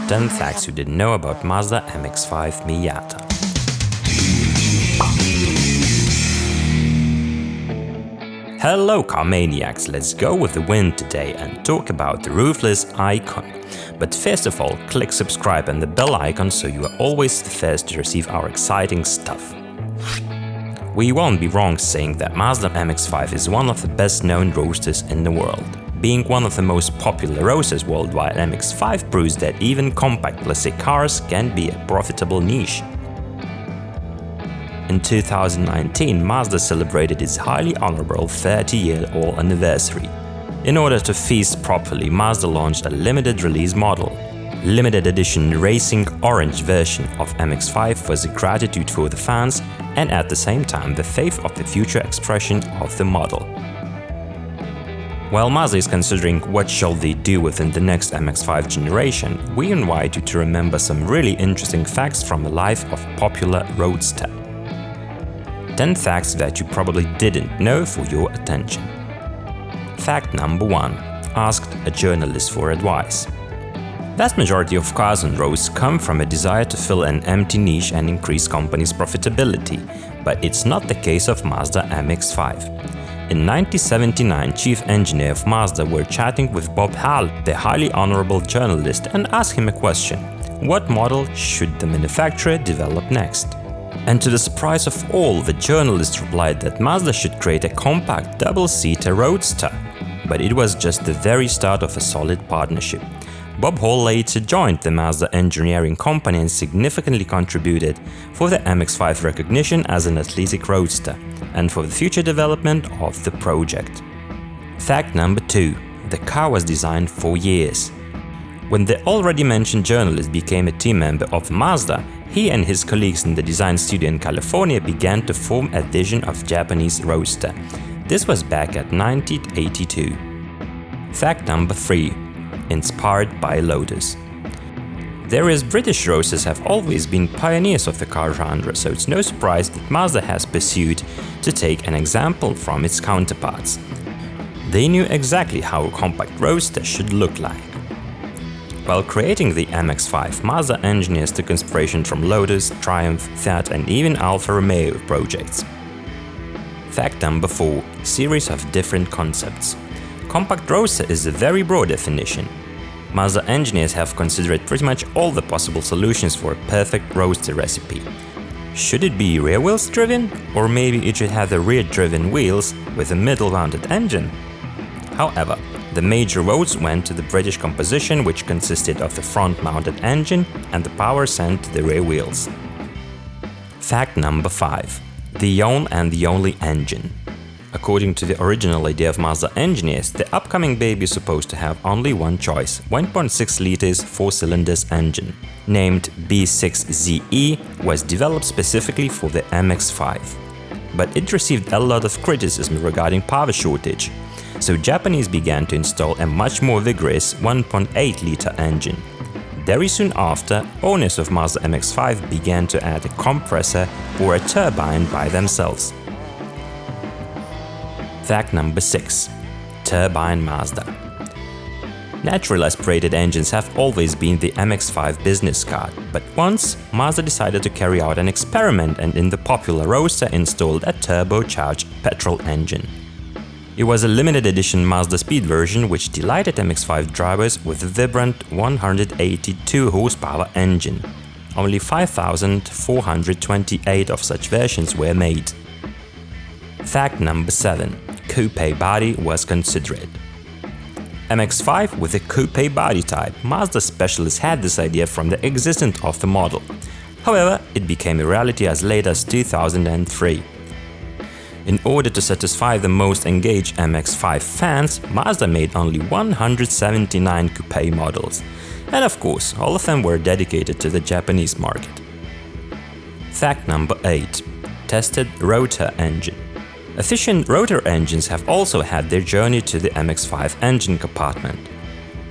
10 facts you didn't know about Mazda MX-5 Miata. Hello car maniacs, let's go with the wind today and talk about the roofless icon. But first of all, click subscribe and the bell icon so you are always the first to receive our exciting stuff. We won't be wrong saying that Mazda MX-5 is one of the best known roadsters in the world. Being one of the most popular roadsters worldwide, MX-5 proves that even compact classic cars can be a profitable niche. In 2019, Mazda celebrated its highly honorable 30-year-old anniversary. In order to feast properly, Mazda launched a limited release model. Limited edition racing orange version of MX-5 was a gratitude for the fans and at the same time the faith of the future expression of the model. While Mazda is considering what shall they do within the next MX-5 generation, we invite you to remember some really interesting facts from the life of popular roadster. 10 facts that you probably didn't know for your attention. Fact number 1. Asked a journalist for advice. Vast majority of cars on roads come from a desire to fill an empty niche and increase company's profitability, but it's not the case of Mazda MX-5. In 1979, chief engineer of Mazda were chatting with Bob Hall, the highly honorable journalist, and asked him a question: what model should the manufacturer develop next? And to the surprise of all, the journalist replied that Mazda should create a compact double-seater roadster. But it was just the very start of a solid partnership. Bob Hall later joined the Mazda engineering company and significantly contributed for the MX-5 recognition as an athletic roadster and for the future development of the project. Fact number 2. The car was designed for years. When the already mentioned journalist became a team member of Mazda, he and his colleagues in the design studio in California began to form a vision of Japanese roadster. This was back at 1982. Fact number 3. Inspired by Lotus. Various British roadsters have always been pioneers of the car genre, so it's no surprise that Mazda has pursued to take an example from its counterparts. They knew exactly how a compact roadster should look like. While creating the MX-5, Mazda engineers took inspiration from Lotus, Triumph, Fiat and even Alfa Romeo projects. Fact number 4. Series of different concepts. Compact roadster is a very broad definition. Mazda engineers have considered pretty much all the possible solutions for a perfect roadster recipe. Should it be rear wheels driven? Or maybe it should have the rear driven wheels with a middle mounted engine? However, the major votes went to the British composition, which consisted of the front mounted engine and the power sent to the rear wheels. Fact number 5. The one and the only engine. According to the original idea of Mazda engineers, the upcoming baby is supposed to have only one choice: 1.6 liters 4 cylinders engine. Named B6ZE, was developed specifically for the MX-5. But it received a lot of criticism regarding power shortage, so Japanese began to install a much more vigorous 1.8 liter engine. Very soon after, owners of Mazda MX-5 began to add a compressor or a turbine by themselves. Fact number 6. Turbine Mazda. Natural aspirated engines have always been the MX-5 business card, but once Mazda decided to carry out an experiment and in the popular roadster installed a turbocharged petrol engine. It was a limited edition Mazda Speed version which delighted MX-5 drivers with a vibrant 182 horsepower engine. Only 5,428 of such versions were made. Fact number 7. Coupe body was considered. MX-5 with a coupe body type, Mazda specialists had this idea from the existence of the model. However, it became a reality as late as 2003. In order to satisfy the most engaged MX-5 fans, Mazda made only 179 coupe models. And of course, all of them were dedicated to the Japanese market. Fact number 8. Tested rotor engine. Efficient rotor engines have also had their journey to the MX-5 engine compartment.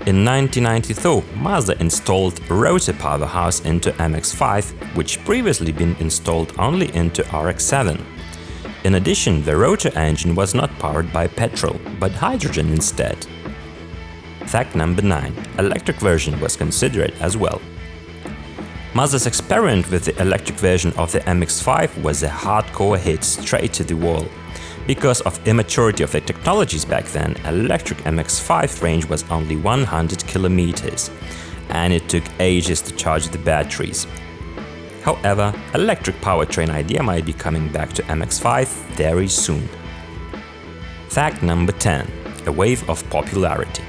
In 1994, Mazda installed rotor powerhouse into MX-5, which previously been installed only into RX-7. In addition, the rotor engine was not powered by petrol, but hydrogen instead. Fact number 9. Electric version was considered as well. Mazda's experiment with the electric version of the MX-5 was a hardcore hit straight to the wall. Because of immaturity of the technologies back then, electric MX-5 range was only 100 kilometers, and it took ages to charge the batteries. However, electric powertrain idea might be coming back to MX-5 very soon. Fact number 10. A wave of popularity.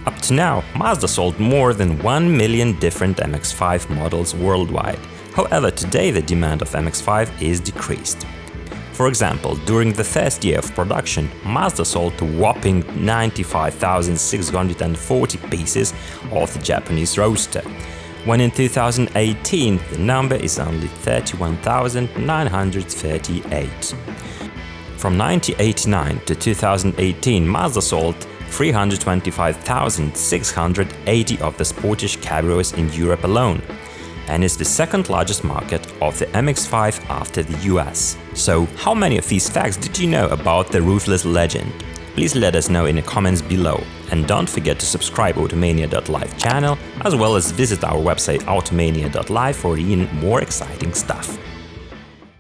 Up to now, Mazda sold more than 1 million different MX-5 models worldwide. However, today the demand of MX-5 is decreased. For example, during the first year of production, Mazda sold a whopping 95,640 pieces of the Japanese roadster, when in 2018 the number is only 31,938. From 1989 to 2018, Mazda sold 325,680 of the sportish cabrios in Europe alone, and is the second largest market of the MX-5 after the US. So, how many of these facts did you know about the ruthless legend? Please let us know in the comments below, and don't forget to subscribe Automania.life channel, as well as visit our website Automania.life for even more exciting stuff.